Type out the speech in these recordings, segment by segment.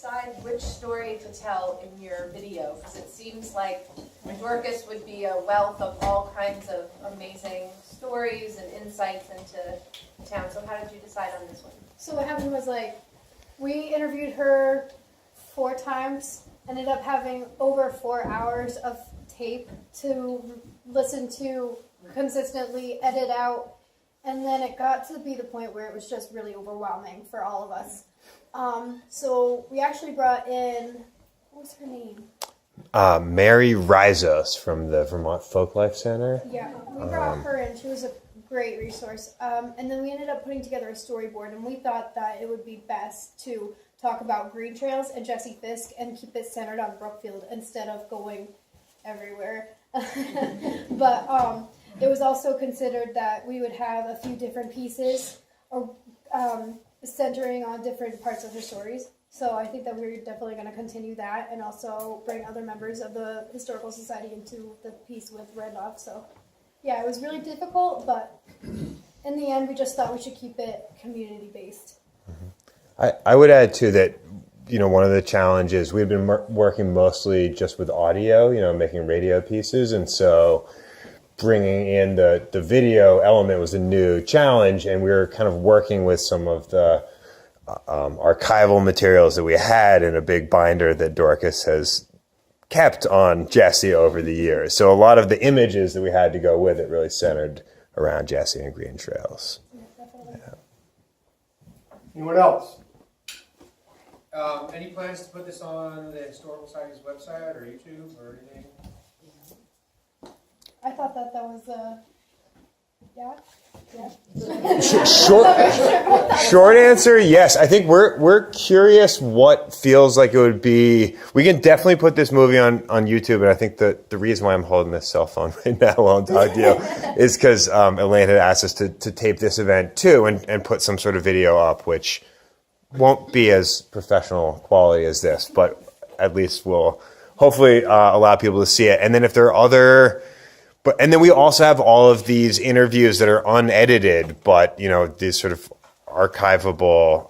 decide which story to tell in your video? Because it seems like Dorcas would be a wealth of all kinds of amazing stories and insights into town. So how did you decide on this one? So what happened was, we interviewed her 4 times, ended up having over 4 hours of tape to listen to, consistently edit out, and then it got to be the point where it was just really overwhelming for all of us. So we actually brought in, what was her name? Mary Rizos from the Vermont Folklife Center. Yeah, we brought her in. She was a great resource. And then we ended up putting together a storyboard, and we thought that it would be best to talk about Green Trails and Jesse Fisk and keep it centered on Brookfield instead of going everywhere. But it was also considered that we would have a few different pieces or centering on different parts of her stories. So I think that we're definitely going to continue that and also bring other members of the Historical Society into the piece with Randolph. So yeah, it was really difficult, but in the end, we just thought we should keep it community-based. I would add too that, one of the challenges, we've been working mostly just with audio, making radio pieces. And so bringing in the video element was a new challenge. And we were kind of working with some of the archival materials that we had in a big binder that Dorcas has kept on Jesse over the years. So a lot of the images that we had to go with it really centered around Jesse and Green Trails. Yeah. Anyone else? Any plans to put this on the Historical Society's website or YouTube or anything? I thought that was yeah. Short answer, yes. I think we're curious what feels like it would be. We can definitely put this movie on YouTube, and I think that the reason why I'm holding this cell phone right now while I'm talking to you is because Elaine had asked us to tape this event too and put some sort of video up, which won't be as professional quality as this, but at least will hopefully allow people to see it. And then if there are other... and then we also have all of these interviews that are unedited, but these sort of archivable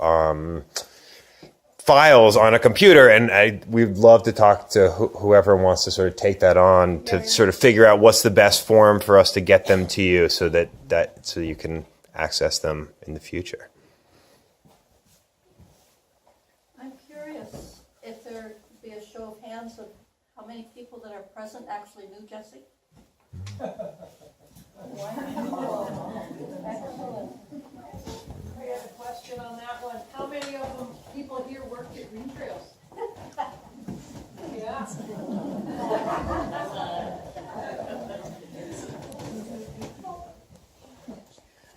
files on a computer. And we'd love to talk to whoever wants to sort of take that on to sort of figure out what's the best form for us to get them to you, so so you can access them in the future. I'm curious if there could be a show of hands of how many people that are present actually knew Jesse. I have a question on that one. How many of them people here worked at Green Trails? Yeah.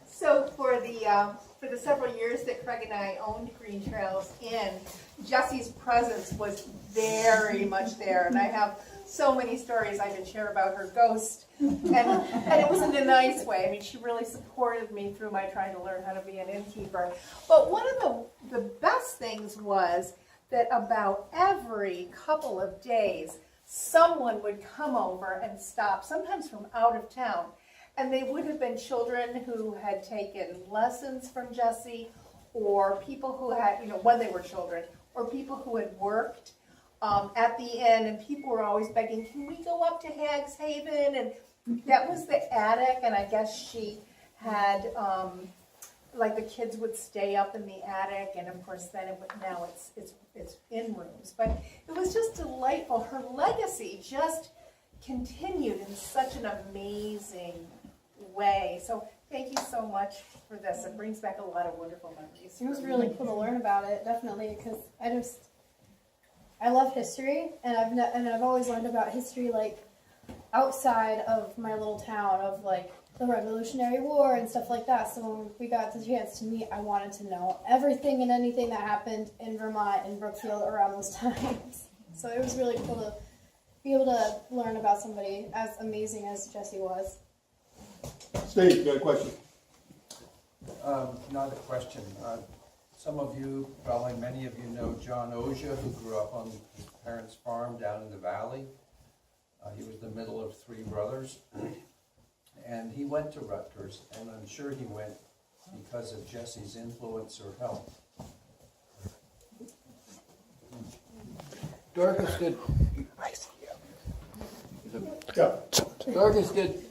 So for the several years that Craig and I owned Green Trails Inn, Jesse's presence was very much there, and I have so many stories I can share about her ghost, and it was in a nice way. I mean, she really supported me through my trying to learn how to be an innkeeper. But one of the best things was that about every couple of days, someone would come over and stop, sometimes from out of town, and they would have been children who had taken lessons from Jesse, or people who had, when they were children, or people who had worked at the inn, and people were always begging, can we go up to Hags Haven? And that was the attic, and I guess she had, the kids would stay up in the attic, and of course then now it's in rooms. But it was just delightful. Her legacy just continued in such an amazing way. So thank you so much for this. It brings back a lot of wonderful memories. It was really cool to learn about it, definitely, because I love history, and I've always learned about history outside of my little town of the Revolutionary War and stuff like that. So when we got the chance to meet, I wanted to know everything and anything that happened in Vermont and Brookfield around those times. So it was really cool to be able to learn about somebody as amazing as Jesse was. Steve, you got a question? Not a question. Some of you, probably many of you, know John Oja, who grew up on his parents' farm down in the valley. He was the middle of 3 brothers. And he went to Rutgers, and I'm sure he went because of Jesse's influence or help. Dorcas, did Yeah. Dorcas, did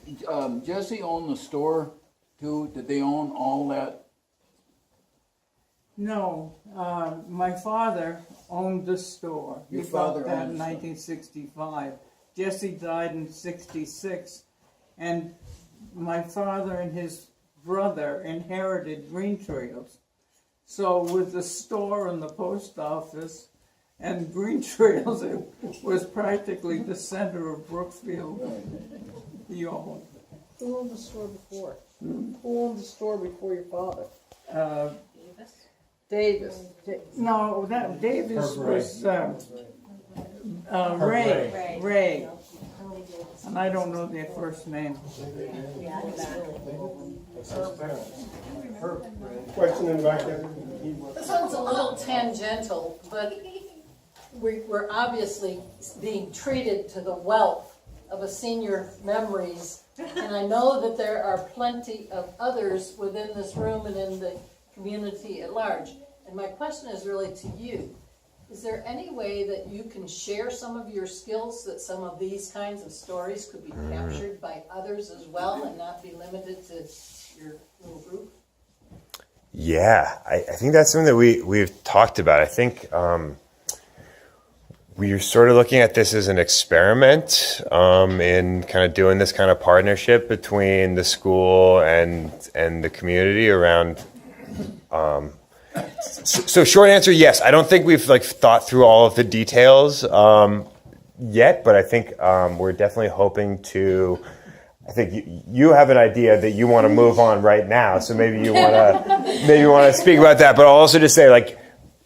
Jesse own the store too? Did they own all that? No, my father owned the store. Your He father bought that owned in the store. 1965. Jesse died in 66, and my father and his brother inherited Green Trails. So with the store and the post office and Green Trails, it was practically the center of Brookfield. He owned. Who owned the store before? Who owned the store before your father? Davis. No, that Davis was Ray. And I don't know their first name. Question in the back there? This one's a little tangential, but we're obviously being treated to the wealth of a senior memories. And I know that there are plenty of others within this room and in the community at large. And my question is really to you. Is there any way that you can share some of your skills that some of these kinds of stories could be captured by others as well and not be limited to your little group? Yeah, I think that's something that we've talked about. I think we're sort of looking at this as an experiment in kind of doing this kind of partnership between the school and the community around. So short answer, yes. I don't think we've thought through all of the details yet, but I think we're definitely hoping to. I think you have an idea that you want to move on right now, so maybe you want to speak about that. But I'll also just say,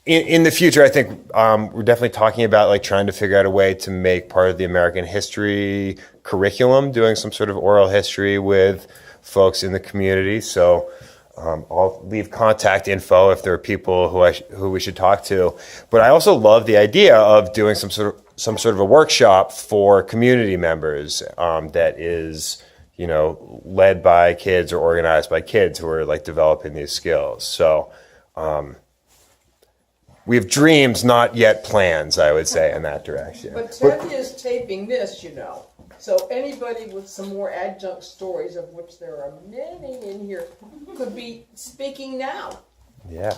in the future, I think we're definitely talking about trying to figure out a way to make part of the American history curriculum, doing some sort of oral history with folks in the community. So I'll leave contact info if there are people who we should talk to. But I also love the idea of doing some sort of a workshop for community members that is, led by kids or organized by kids who are developing these skills. So we have dreams, not yet plans, I would say, in that direction. But Ted is taping this, So anybody with some more adjunct stories, of which there are many in here, could be speaking now. Yeah.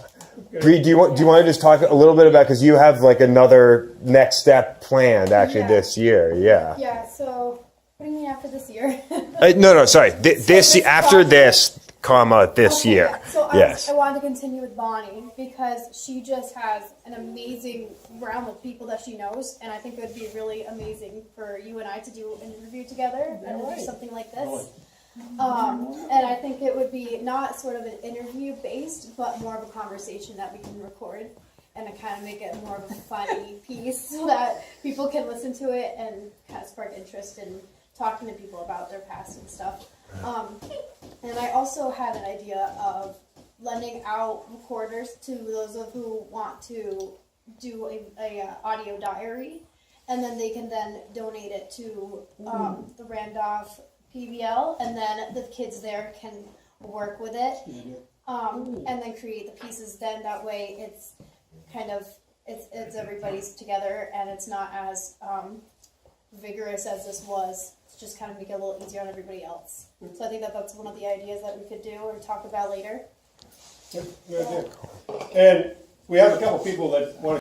Bree, do you want to just talk a little bit about, because you have another next step planned actually this year? Yeah. Yeah, so what do you mean after this year? No, sorry. This after this, this Okay, year. yeah. So Yes. I wanted to continue with Bonnie because she just has an amazing realm of people that she knows, and I think it would be really amazing for you and I to do an interview together and do something like this. And I think it would be not sort of an interview based, but more of a conversation that we can record and to kind of make it more of a funny piece so that people can listen to it and kind of spark interest in talking to people about their past and stuff. And I also had an idea of lending out recorders to those of who want to do a audio diary, and then they can then donate it to the Randolph PBL, and then the kids there can work with it, and then create the pieces. Then that way, it's kind of it's everybody's together, and it's not as vigorous as this was. It's just kind of make it a little easier on everybody else. So I think that's one of the ideas that we could do or talk about later. Good idea. And we have a couple people that want to